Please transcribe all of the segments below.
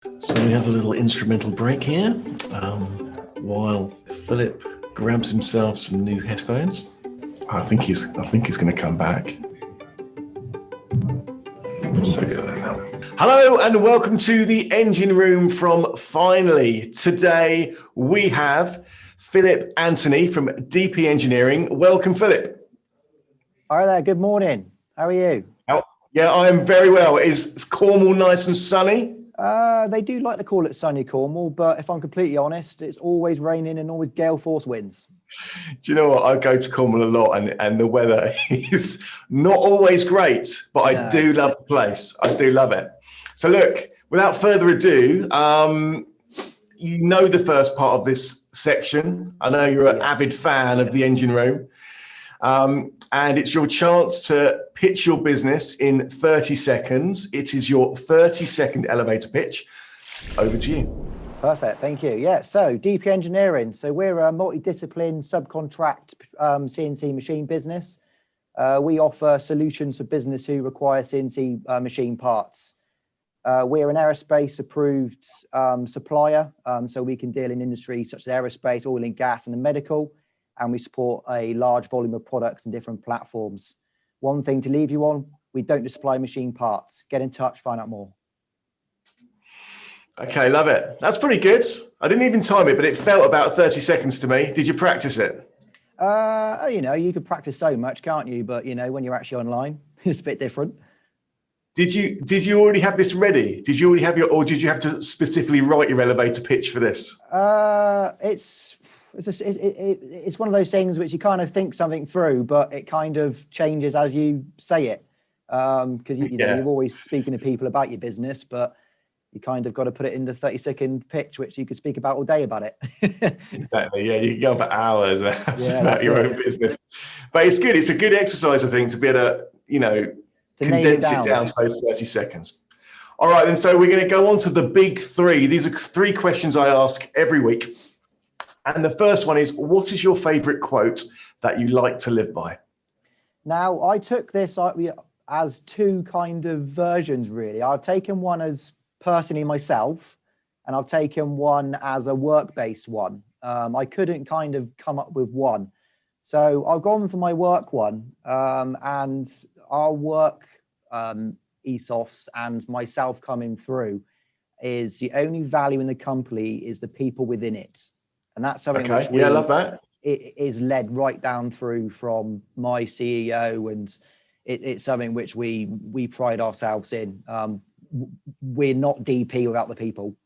So we have a little instrumental break here while Philip grabs himself some new headphones. I think he's going to come back. So good now. Hello and welcome to the engine room from Finally. Today we have Phillip Anthony from DP Engineering. Welcome, Philip. Hi there. Good morning. How are you? Yeah, I am very well. Is Cornwall nice and sunny? They do like to call it sunny Cornwall, but if I'm completely honest, it's always raining and always gale force winds. Do you know what? I go to Cornwall a lot and the weather is not always great, but I do love the place. I do love it. So look, without further ado, you know the first part of this section. I know you're an avid fan of the engine room. And it's your chance to pitch your business in 30 seconds. It is your 30-second elevator pitch. Over to you. Perfect. Thank you. Yeah. So DP Engineering. So we're a multidiscipline subcontract CNC machine business. We offer solutions for business who require CNC machine parts. We're an aerospace approved supplier. So we can deal in industries such as aerospace, oil and gas, and the medical. And we support a large volume of products and different platforms. One thing to leave you on, we don't just supply machine parts. Get in touch, find out more. Okay, love it. That's pretty good. I didn't even time it, but it felt about 30 seconds to me. Did you practice it? You can practice so much, can't you? But, when you're actually online, it's a bit different. Did you already have this ready? Did you already have or did you have to specifically write your elevator pitch for this? It's one of those things which you kind of think something through, but it kind of changes as you say it. Because you're always speaking to people about your business, but you kind of got to put it into 30-second pitch, which you could speak about all day about it. Exactly. Yeah, you can go on for hours about your own business. But it's good. It's a good exercise, I think, to be able to, condense it down to those 30 seconds. All right, then. So we're going to go on to the big three. These are three questions I ask every week. And the first one is, what is your favorite quote that you like to live by? Now, I took this as two kind of versions, really. I've taken one as personally myself, and I've taken one as a work-based one. I couldn't kind of come up with one. So I've gone for my work one, and our work ethos and myself coming through is the only value in the company is the people within it. And that's something which I love that. It is led right down through from my CEO, and it's something which we pride ourselves in. We're not DP without the people.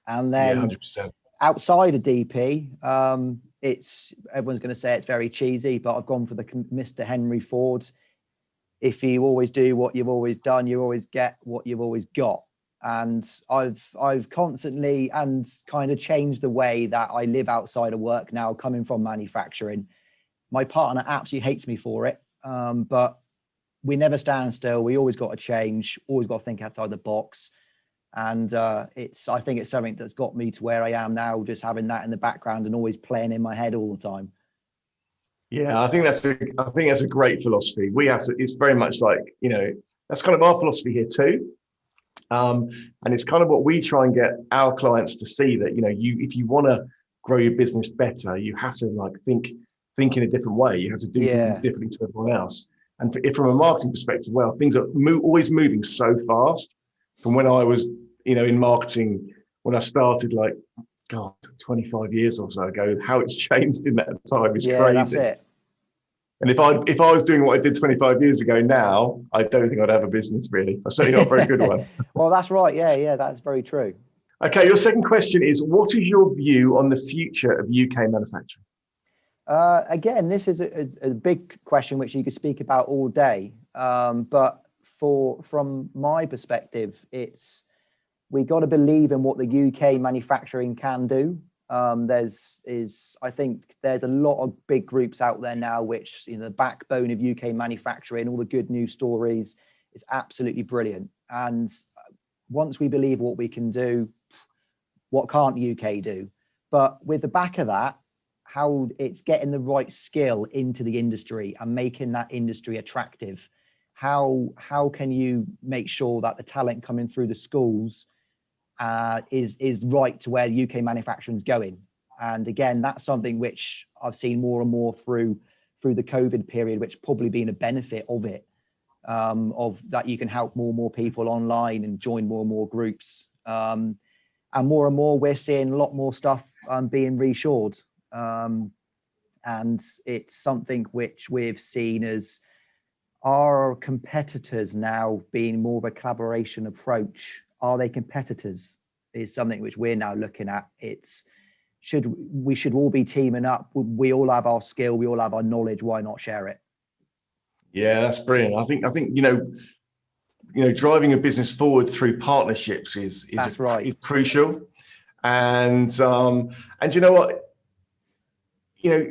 And then 100%. Outside of DP, everyone's going to say it's very cheesy, but I've gone for the Mr. Henry Ford. If you always do what you've always done, you always get what you've always got. And I've constantly and kind of changed the way that I live outside of work now, coming from manufacturing. My partner absolutely hates me for it, but we never stand still. We always got to change, always got to think outside the box. And I think it's something that's got me to where I am now, just having that in the background and always playing in my head all the time. Yeah, I think that's a great philosophy. It's very much like, that's kind of our philosophy here too. And it's kind of what we try and get our clients to see, that if you want to grow your business better, you have to think in a different way. You have to do things differently to everyone else. And from a marketing perspective, well, things are always moving so fast. From when I was in marketing, when I started 25 years or so ago, how it's changed in that time is crazy. That's it. And if I was doing what I did 25 years ago now, I don't think I'd have a business, really. I'm certainly not a very good one. Well, that's right. Yeah, that's very true. Okay, your second question is, what is your view on the future of UK manufacturing? Again, this is a big question which you could speak about all day. But from my perspective, we got to believe in what the UK manufacturing can do. I think there's a lot of big groups out there now, which the backbone of UK manufacturing, all the good news stories is absolutely brilliant. And once we believe what we can do, what can't the UK do? But with the back of that, how it's getting the right skill into the industry and making that industry attractive. How can you make sure that the talent coming through the schools is right to where UK manufacturing is going. And again, that's something which I've seen more and more through the COVID period, which probably been a benefit of it, of that you can help more and more people online and join more and more groups. And more we're seeing a lot more stuff being reshored. And it's something which we've seen as our competitors now being more of a collaboration approach. Are they competitors? Is something which we're now looking at. We should all be teaming up. We all have our skill, we all have our knowledge. Why not share it? Yeah, that's brilliant. I think driving a business forward through partnerships is crucial. And you know what?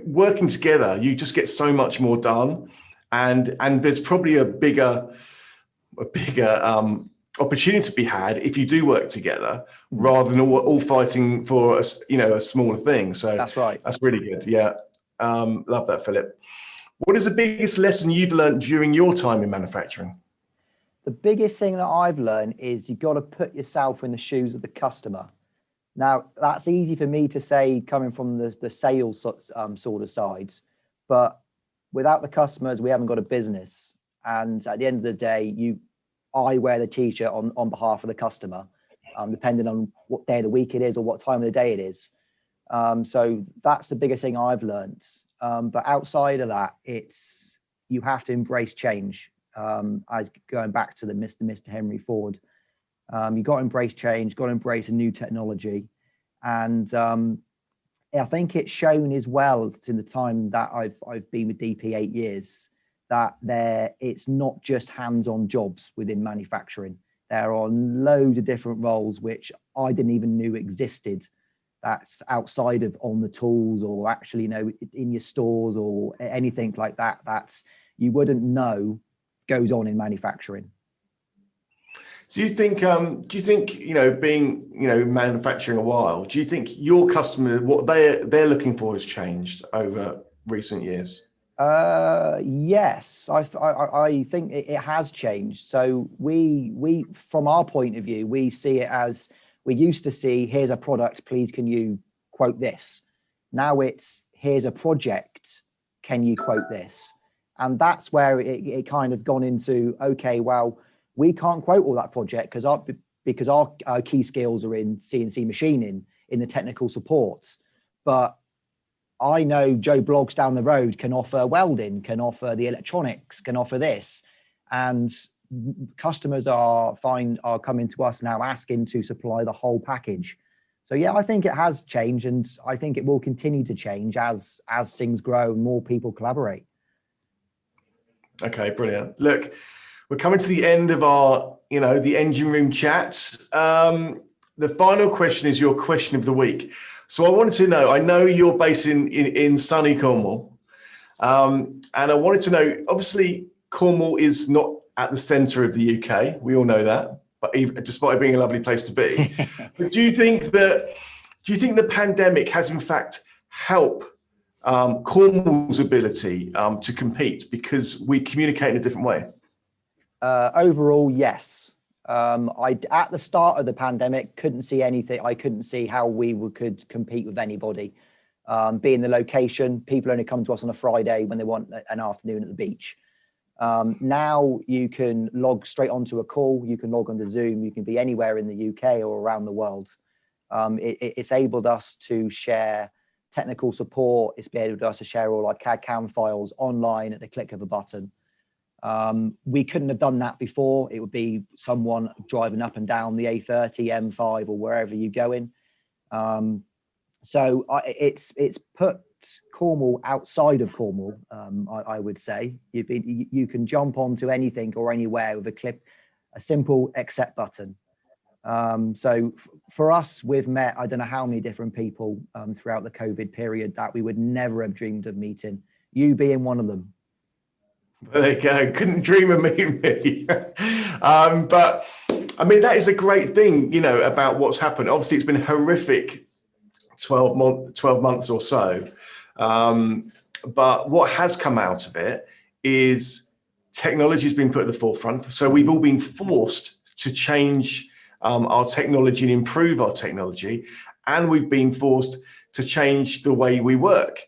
Working together, you just get so much more done. And there's probably a bigger opportunity to be had if you do work together rather than all fighting for a smaller thing. So that's right. That's really good. Yeah. Love that, Philip. What is the biggest lesson you've learned during your time in manufacturing? The biggest thing that I've learned is you've got to put yourself in the shoes of the customer. Now, that's easy for me to say coming from the sales sort of sides, but without the customers, we haven't got a business. And at the end of the day, I wear the t-shirt on behalf of the customer, depending on what day of the week it is or what time of the day it is. So that's the biggest thing I've learned. But outside of that, you have to embrace change. Going back to the Mr. Henry Ford, you got to embrace change, got to embrace a new technology. And I think it's shown as well in the time that I've been with DP 8 years, that it's not just hands-on jobs within manufacturing. There are loads of different roles which I didn't even know existed. That's outside of on the tools or actually, in your stores or anything like that, that you wouldn't know goes on in manufacturing. Do you think, being, manufacturing a while, do you think your customer, what they're looking for has changed over recent years? Yes, I think it has changed. So we from our point of view, we see it as, we used to see, here's a product, please can you quote this? Now it's, here's a project, can you quote this? And that's where it kind of gone into, okay, well, we can't quote all that project because our key skills are in CNC machining, in the technical support. But I know Joe Bloggs down the road can offer welding, can offer the electronics, can offer this. And customers are coming to us now asking to supply the whole package. So yeah, I think it has changed, and I think it will continue to change as things grow and more people collaborate. Okay, brilliant. Look, we're coming to the end of our, the engine room chat. The final question is your question of the week. So I wanted to know, I know you're based in sunny Cornwall, and I wanted to know, obviously Cornwall is not at the centre of the UK. We all know that, but despite being a lovely place to be. But do you think the pandemic has in fact helped Cornwall's ability to compete because we communicate in a different way? Overall, yes. At the start of the pandemic, couldn't see anything. I couldn't see how we could compete with anybody. Being the location, people only come to us on a Friday when they want an afternoon at the beach. Now you can log straight onto a call, you can log onto Zoom, you can be anywhere in the UK or around the world. It's enabled us to share technical support. It's enabled us to share all our CAD/CAM files online at the click of a button. We couldn't have done that before. It would be someone driving up and down the A30, M5 or wherever you're going. So it's put Cornwall outside of Cornwall, I would say. You can jump onto anything or anywhere with a simple accept button. So for us, we've met, I don't know how many different people throughout the COVID period that we would never have dreamed of meeting, you being one of them. Well, there you go. Couldn't dream of meeting me. But I mean, that is a great thing, about what's happened. Obviously, it's been horrific 12 months or so. But what has come out of it is technology has been put at the forefront. So we've all been forced to change our technology and improve our technology. And we've been forced to change the way we work.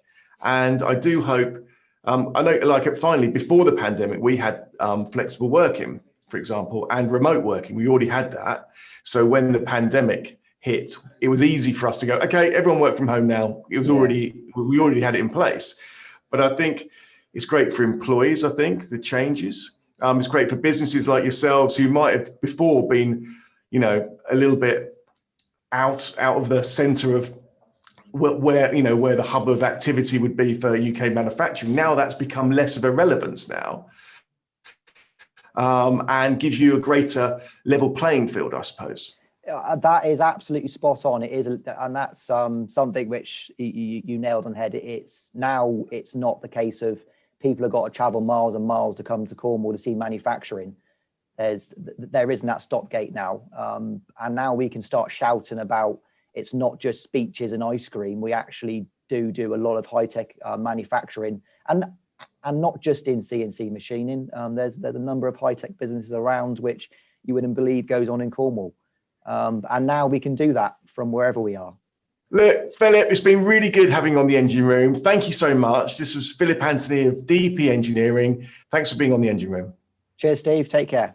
And I do hope, I know, like finally, before the pandemic, we had flexible working, for example, and remote working. We already had that. So when the pandemic hit, it was easy for us to go, okay, everyone work from home now. It was we already had it in place. But I think it's great for employees, I think, the changes. It's great for businesses like yourselves who might have before been, a little bit out of the center of where the hub of activity would be for UK manufacturing. Now that's become less of a relevance now, and gives you a greater level playing field, I suppose. That is absolutely spot on. It is, and that's something which you nailed on the head. It's not the case of people have got to travel miles and miles to come to Cornwall to see manufacturing. There isn't that stopgate now, and now we can start shouting about. It's not just speeches and ice cream. We actually do a lot of high tech manufacturing, and not just in CNC machining. There's a number of high tech businesses around which you wouldn't believe goes on in Cornwall. And now we can do that from wherever we are. Look, Philip, it's been really good having you on the Engine Room. Thank you so much. This was Phillip Anthony of DP Engineering. Thanks for being on the Engine Room. Cheers, Steve. Take care.